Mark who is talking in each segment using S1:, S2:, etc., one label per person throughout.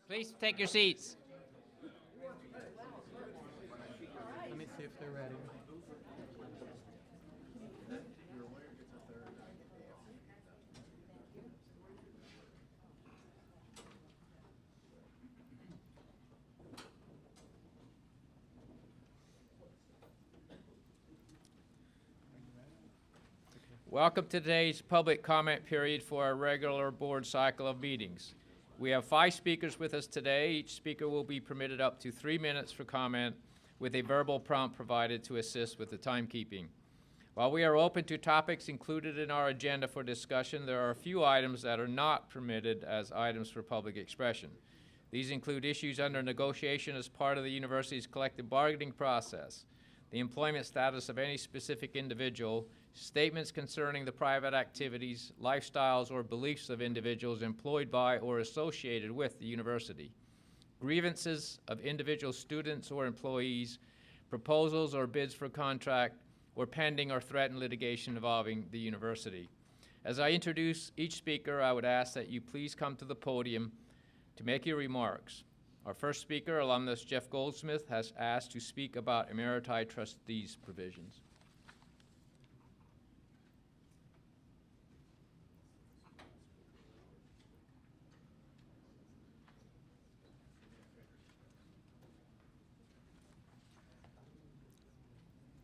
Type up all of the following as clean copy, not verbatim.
S1: Please take your seats.
S2: Let me see if they're ready.
S1: Welcome to today's public comment period for our regular board cycle of meetings. We have 5 speakers with us today. Each speaker will be permitted up to 3 minutes for comment with a verbal prompt provided to assist with the timekeeping. While we are open to topics included in our agenda for discussion, there are a few items that are not permitted as items for public expression. These include issues under negotiation as part of the university's collective bargaining process, the employment status of any specific individual, statements concerning the private activities, lifestyles, or beliefs of individuals employed by or associated with the university, grievances of individual students or employees, proposals or bids for contract, or pending or threatened litigation involving the university. As I introduce each speaker, I would ask that you please come to the podium to make your remarks. Our first speaker, alumnus Jeff Goldsmith, has asked to speak about Emeriti Trustees provisions.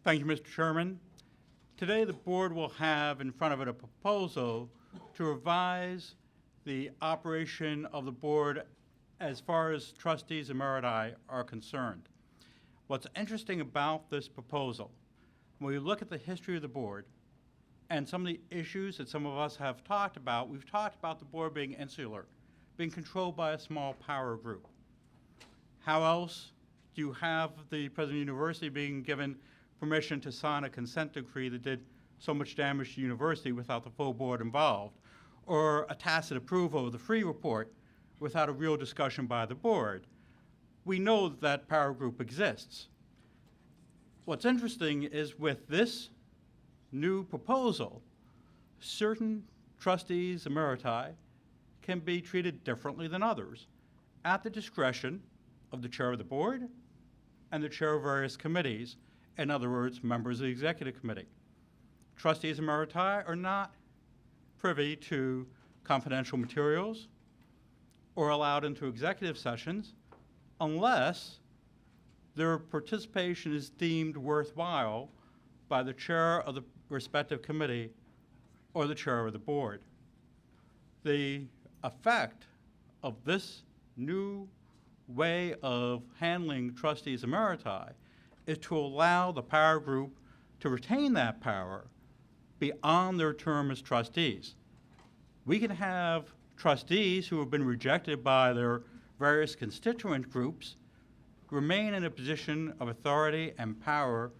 S2: Thank you, Mr. Chairman. Today, the board will have in front of it a proposal to revise the operation of the board as far as trustees emeriti are concerned. What's interesting about this proposal, when we look at the history of the board and some of the issues that some of us have talked about, we've talked about the board being insular, being controlled by a small power group. How else do you have the president of the university being given permission to sign a consent decree that did so much damage to the university without the full board involved, or a tacit approval of the free report without a real discussion by the board? We know that power group exists. What's interesting is with this new proposal, certain trustees emeriti can be treated differently than others at the discretion of the chair of the board and the chair of various committees. In other words, members of the executive committee. Trustees emeriti are not privy to confidential materials or allowed into executive sessions unless their participation is deemed worthwhile by the chair of the respective committee or the chair of the board. The effect of this new way of handling trustees emeriti is to allow the power group to retain that power beyond their term as trustees. We can have trustees who have been rejected by their various constituent groups remain in a position of authority and power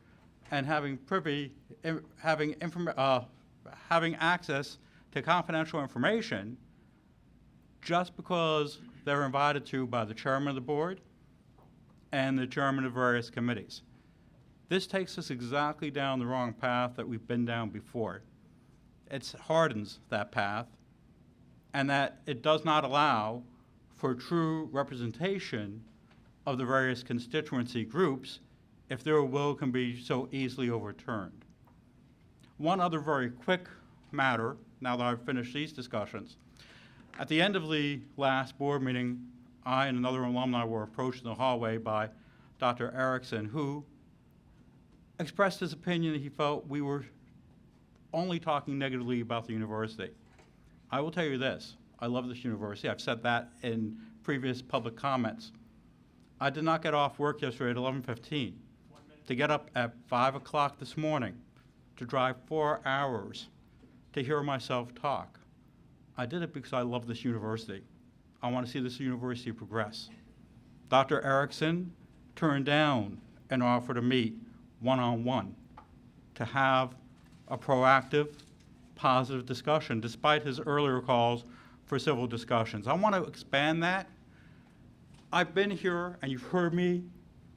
S2: and having access to confidential information just because they're invited to by the chairman of the board and the chairman of various committees. This takes us exactly down the wrong path that we've been down before. It hardens that path, and that it does not allow for true representation of the various constituency groups if their will can be so easily overturned. One other very quick matter, now that I've finished these discussions. At the end of the last board meeting, I and another alumni were approached in the hallway by Dr. Erickson, who expressed his opinion that he felt we were only talking negatively about the university. I will tell you this, I love this university. I've said that in previous public comments. I did not get off work yesterday at 11:15 to get up at 5 o'clock this morning to drive 4 hours to hear myself talk. I did it because I love this university. I want to see this university progress. Dr. Erickson turned down an offer to meet one-on-one to have a proactive, positive discussion, despite his earlier calls for civil discussions. I want to expand that. I've been here, and you've heard me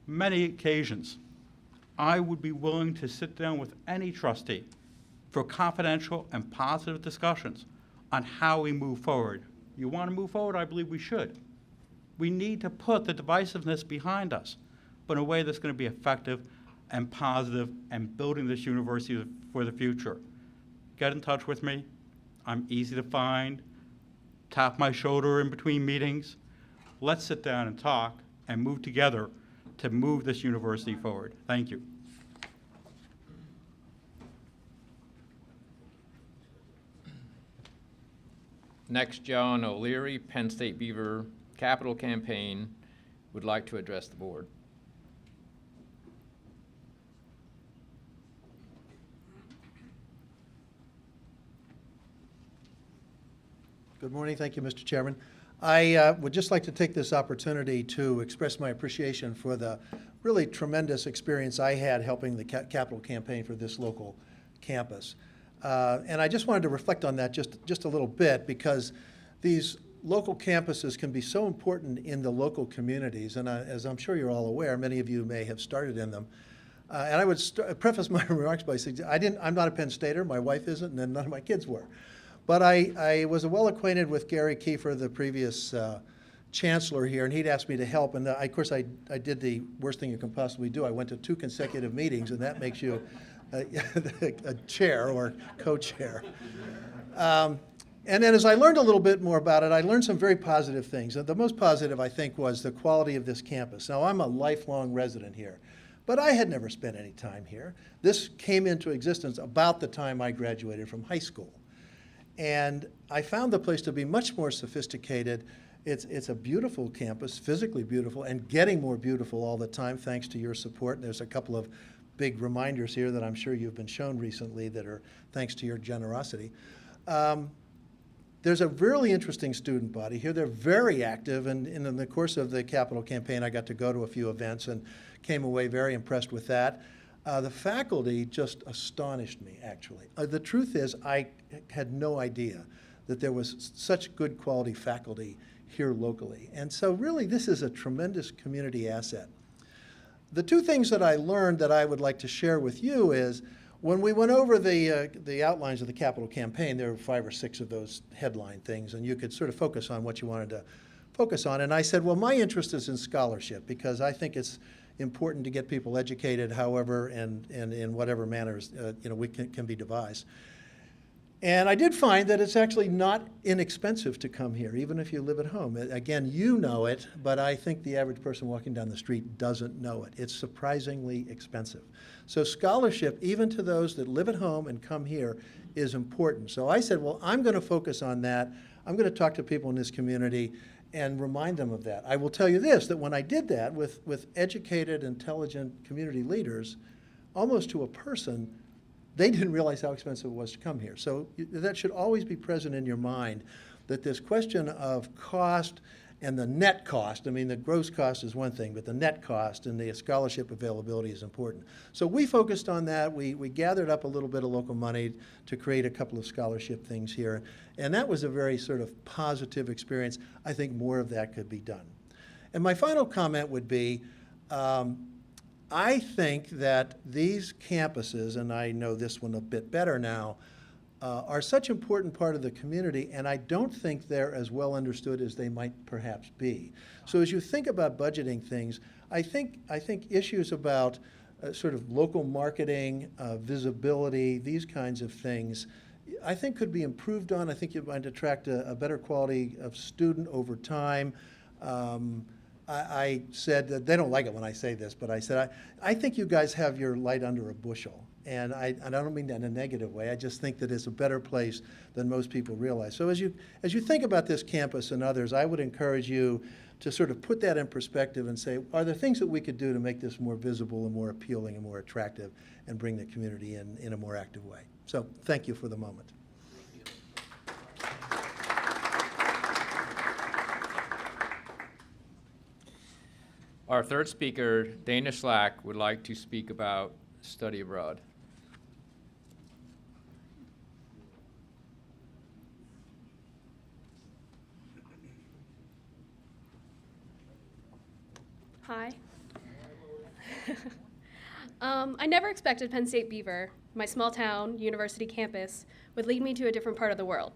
S2: many occasions. I would be willing to sit down with any trustee for confidential and positive discussions on how we move forward. You want to move forward? I believe we should. We need to put the divisiveness behind us, but in a way that's going to be effective and positive and building this university for the future. Get in touch with me. I'm easy to find. Tap my shoulder in between meetings. Let's sit down and talk and move together to move this university forward. Thank you.
S1: Next, John O'Leary, Penn State Beaver Capital Campaign, would like to address the board.
S3: Good morning. Thank you, Mr. Chairman. I would just like to take this opportunity to express my appreciation for the really tremendous experience I had helping the capital campaign for this local campus. And I just wanted to reflect on that just a little bit, because these local campuses can be so important in the local communities. And as I'm sure you're all aware, many of you may have started in them. And I would preface my remarks by saying I'm not a Penn Stater, my wife isn't, and none of my kids were. But I was well acquainted with Gary Kiefer, the previous chancellor here, and he'd asked me to help. And of course, I did the worst thing you can possibly do. I went to 2 consecutive meetings, and that makes you a chair or co-chair. And then as I learned a little bit more about it, I learned some very positive things. The most positive, I think, was the quality of this campus. Now, I'm a lifelong resident here, but I had never spent any time here. This came into existence about the time I graduated from high school. And I found the place to be much more sophisticated. It's a beautiful campus, physically beautiful, and getting more beautiful all the time thanks to your support. There's a couple of big reminders here that I'm sure you've been shown recently that are thanks to your generosity. There's a really interesting student body here. They're very active, and in the course of the capital campaign, I got to go to a few events and came away very impressed with that. The faculty just astonished me, actually. The truth is, I had no idea that there was such good quality faculty here locally. And so really, this is a tremendous community asset. The 2 things that I learned that I would like to share with you is, when we went over the outlines of the capital campaign, there were 5 or 6 of those headline things, and you could sort of focus on what you wanted to focus on. And I said, well, my interest is in scholarship, because I think it's important to get people educated, however, and in whatever manners we can be devised. And I did find that it's actually not inexpensive to come here, even if you live at home. Again, you know it, but I think the average person walking down the street doesn't know it. It's surprisingly expensive. So scholarship, even to those that live at home and come here, is important. So I said, well, I'm going to focus on that. I'm going to talk to people in this community and remind them of that. I will tell you this, that when I did that with educated, intelligent community leaders, almost to a person, they didn't realize how expensive it was to come here. So that should always be present in your mind, that this question of cost and the net cost, I mean, the gross cost is one thing, but the net cost and the scholarship availability is important. So we focused on that. We gathered up a little bit of local money to create a couple of scholarship things here. And that was a very sort of positive experience. I think more of that could be done. And my final comment would be, I think that these campuses, and I know this one a bit better now, are such an important part of the community, and I don't think they're as well understood as they might perhaps be. So as you think about budgeting things, I think issues about sort of local marketing, visibility, these kinds of things, I think could be improved on. I think you might attract a better quality of student over time. I said that they don't like it when I say this, but I said, I think you guys have your light under a bushel. And I don't mean that in a negative way. I just think that it's a better place than most people realize. So as you think about this campus and others, I would encourage you to sort of put that in perspective and say, are there things that we could do to make this more visible and more appealing and more attractive and bring the community in a more active way? So thank you for the moment.
S1: Our third speaker, Dana Slack, would like to speak about study abroad.
S4: Hi. I never expected Penn State Beaver, my small town university campus, would lead me to a different part of the world,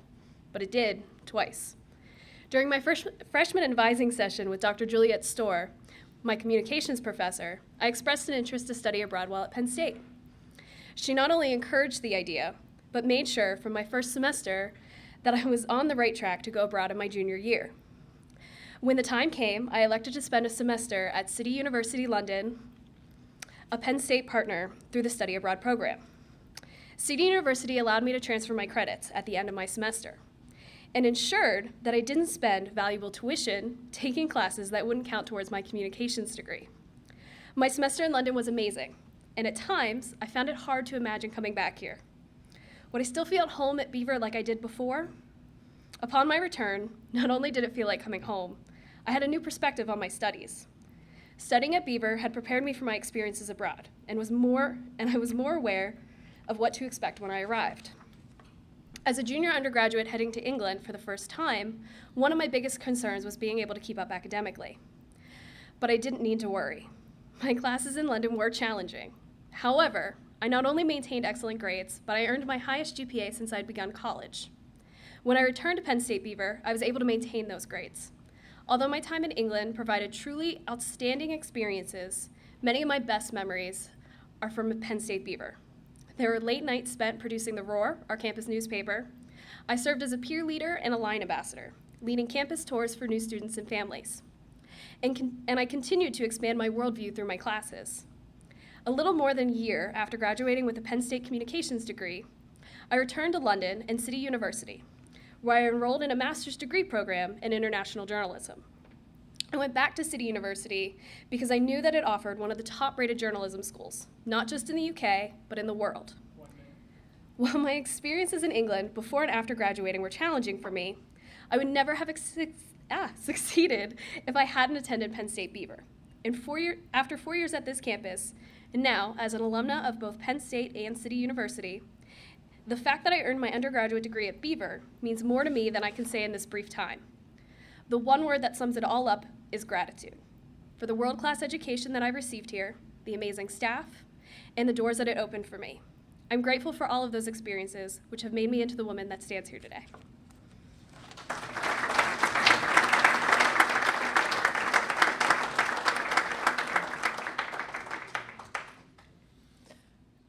S4: but it did twice. During my freshman advising session with Dr. Juliet Storr, my communications professor, I expressed an interest to study abroad while at Penn State. She not only encouraged the idea, but made sure from my first semester that I was on the right track to go abroad in my junior year. When the time came, I elected to spend a semester at City University London, a Penn State partner, through the study abroad program. City University allowed me to transfer my credits at the end of my semester and ensured that I didn't spend valuable tuition taking classes that wouldn't count towards my communications degree. My semester in London was amazing, and at times, I found it hard to imagine coming back here. Would I still feel at home at Beaver like I did before? Upon my return, not only did it feel like coming home, I had a new perspective on my studies. Studying at Beaver had prepared me for my experiences abroad, and I was more aware of what to expect when I arrived. As a junior undergraduate heading to England for the first time, one of my biggest concerns was being able to keep up academically. But I didn't need to worry. My classes in London were challenging. However, I not only maintained excellent grades, but I earned my highest GPA since I'd begun college. When I returned to Penn State Beaver, I was able to maintain those grades. Although my time in England provided truly outstanding experiences, many of my best memories are from Penn State Beaver. There were late nights spent producing The Roar, our campus newspaper. I served as a peer leader and a line ambassador, leading campus tours for new students and families. And I continued to expand my worldview through my classes. A little more than a year after graduating with a Penn State communications degree, I returned to London and City University, where I enrolled in a master's degree program in international journalism. I went back to City University because I knew that it offered one of the top-rated journalism schools, not just in the UK, but in the world. While my experiences in England before and after graduating were challenging for me, I would never have succeeded if I hadn't attended Penn State Beaver. After 4 years at this campus, and now as an alumna of both Penn State and City University, the fact that I earned my undergraduate degree at Beaver means more to me than I can say in this brief time. The one word that sums it all up is gratitude for the world-class education that I've received here, the amazing staff, and the doors that it opened for me. I'm grateful for all of those experiences, which have made me into the woman that stands here today.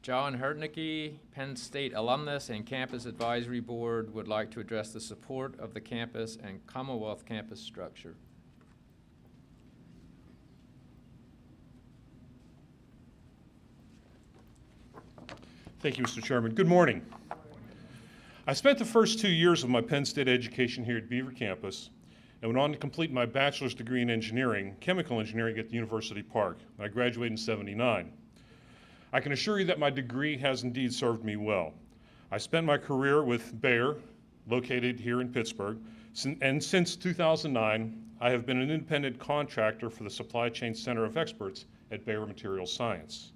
S1: John Herdnicke, Penn State alumnus and Campus Advisory Board, would like to address the support of the campus and Commonwealth campus structure.
S5: Thank you, Mr. Chairman. Good morning. I spent the first 2 years of my Penn State education here at Beaver campus and went on to complete my bachelor's degree in engineering, chemical engineering at the University Park. I graduated in '79. I can assure you that my degree has indeed served me well. I spent my career with Bayer, located here in Pittsburgh, and since 2009, I have been an independent contractor for the Supply Chain Center of Experts at Bayer Materials Science.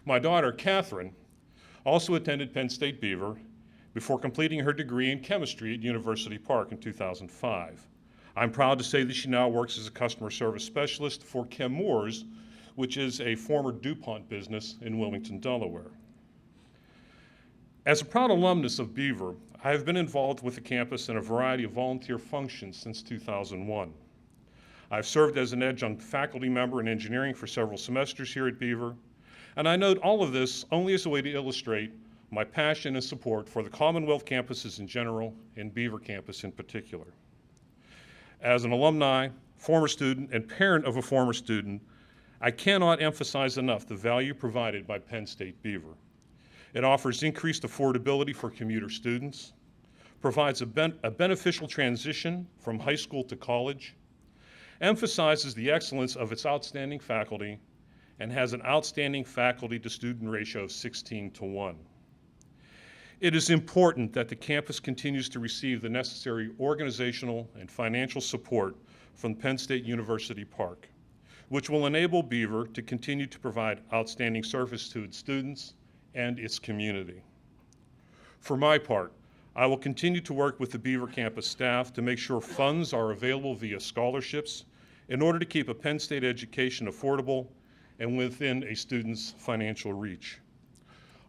S5: My daughter, Catherine, also attended Penn State Beaver before completing her degree in chemistry at University Park in 2005. I'm proud to say that she now works as a customer service specialist for Chemours, which is a former DuPont business in Wilmington, Delaware. As a proud alumnus of Beaver, I have been involved with the campus in a variety of volunteer functions since 2001. I've served as an adjunct faculty member in engineering for several semesters here at Beaver, and I note all of this only as a way to illustrate my passion and support for the Commonwealth campuses in general and Beaver campus in particular. As an alumni, former student, and parent of a former student, I cannot emphasize enough the value provided by Penn State Beaver. It offers increased affordability for commuter students, provides a beneficial transition from high school to college, emphasizes the excellence of its outstanding faculty, and has an outstanding faculty-to-student ratio of 16:1. It is important that the campus continues to receive the necessary organizational and financial support from Penn State University Park, which will enable Beaver to continue to provide outstanding service to its students and its community. For my part, I will continue to work with the Beaver campus staff to make sure funds are available via scholarships in order to keep a Penn State education affordable and within a student's financial reach.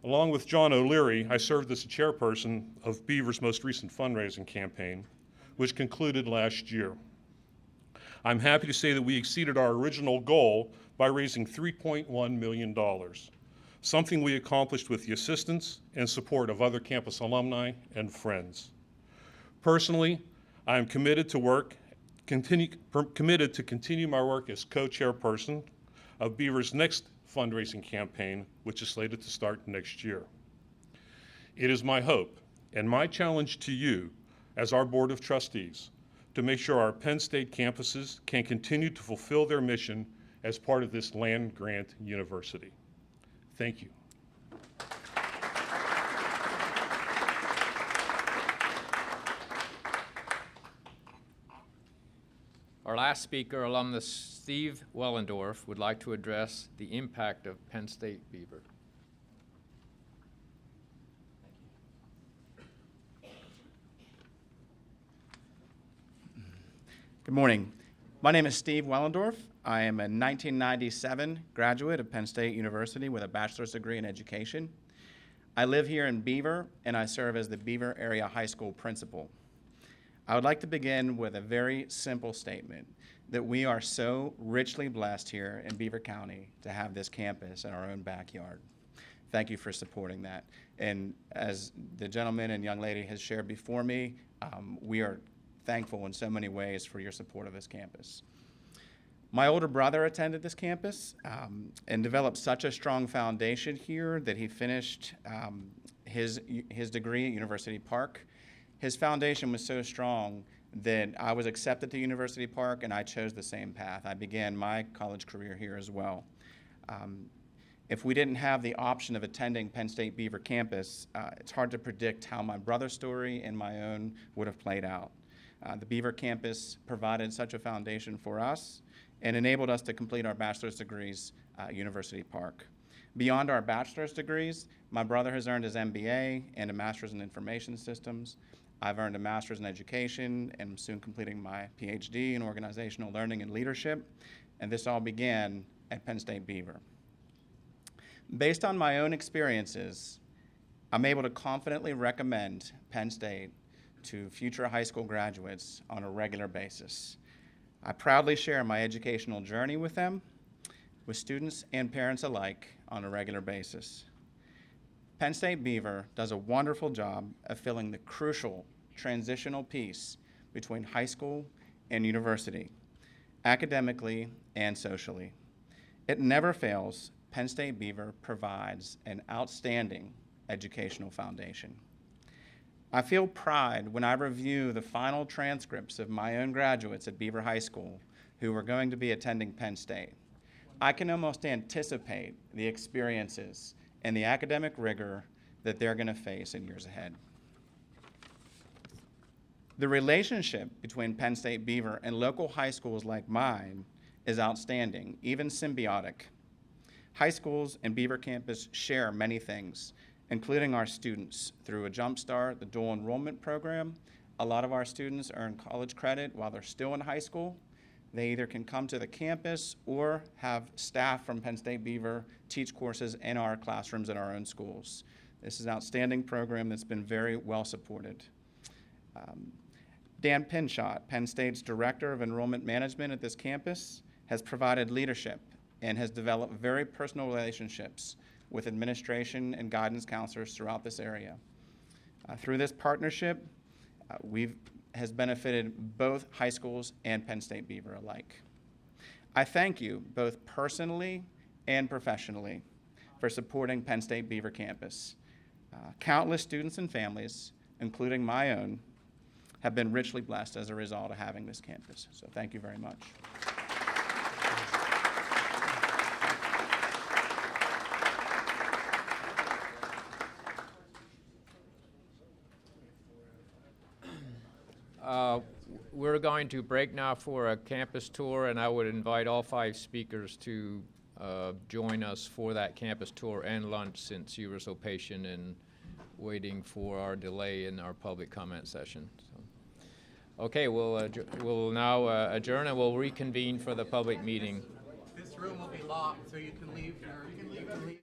S5: Along with John O'Leary, I served as the chairperson of Beaver's most recent fundraising campaign, which concluded last year. I'm happy to say that we exceeded our original goal by raising $3.1 million, something we accomplished with the assistance and support of other campus alumni and friends. Personally, I am committed to continue my work as co-chairperson of Beaver's next fundraising campaign, which is slated to start next year. It is my hope and my challenge to you as our Board of Trustees to make sure our Penn State campuses can continue to fulfill their mission as part of this land-grant university. Thank you.
S1: Our last speaker, alumnus Steve Wellendorf, would like to address the impact of Penn State Beaver.
S6: Good morning. My name is Steve Wellendorf. I am a 1997 graduate of Penn State University with a bachelor's degree in education. I live here in Beaver, and I serve as the Beaver Area High School principal. I would like to begin with a very simple statement that we are so richly blessed here in Beaver County to have this campus in our own backyard. Thank you for supporting that. And as the gentleman and young lady has shared before me, we are thankful in so many ways for your support of this campus. My older brother attended this campus and developed such a strong foundation here that he finished his degree at University Park. His foundation was so strong that I was accepted to University Park, and I chose the same path. I began my college career here as well. If we didn't have the option of attending Penn State Beaver campus, it's hard to predict how my brother's story and my own would have played out. The Beaver campus provided such a foundation for us and enabled us to complete our bachelor's degrees at University Park. Beyond our bachelor's degrees, my brother has earned his MBA and a master's in information systems. I've earned a master's in education and am soon completing my PhD in organizational learning and leadership, and this all began at Penn State Beaver. Based on my own experiences, I'm able to confidently recommend Penn State to future high school graduates on a regular basis. I proudly share my educational journey with them, with students and parents alike on a regular basis. Penn State Beaver does a wonderful job of filling the crucial transitional piece between high school and university, academically and socially. It never fails. Penn State Beaver provides an outstanding educational foundation. I feel pride when I review the final transcripts of my own graduates at Beaver High School who are going to be attending Penn State. I can almost anticipate the experiences and the academic rigor that they're going to face in years ahead. The relationship between Penn State Beaver and local high schools like mine is outstanding, even symbiotic. High schools and Beaver campus share many things, including our students. Through a Jump Start, the dual enrollment program, a lot of our students earn college credit while they're still in high school. They either can come to the campus or have staff from Penn State Beaver teach courses in our classrooms in our own schools. This is an outstanding program that's been very well supported. Dan Pinshot, Penn State's Director of Enrollment Management at this campus, has provided leadership and has developed very personal relationships with administration and guidance counselors throughout this area. Through this partnership, has benefited both high schools and Penn State Beaver alike. I thank you both personally and professionally for supporting Penn State Beaver campus. Countless students and families, including my own, have been richly blessed as a result of having this campus. So thank you very much.
S1: We're going to break now for a campus tour, and I would invite all 5 speakers to join us for that campus tour and lunch, since you were so patient in waiting for our delay in our public comment session. So, okay, we'll now adjourn, and we'll reconvene for the public meeting.
S7: This room will be locked, so you can leave.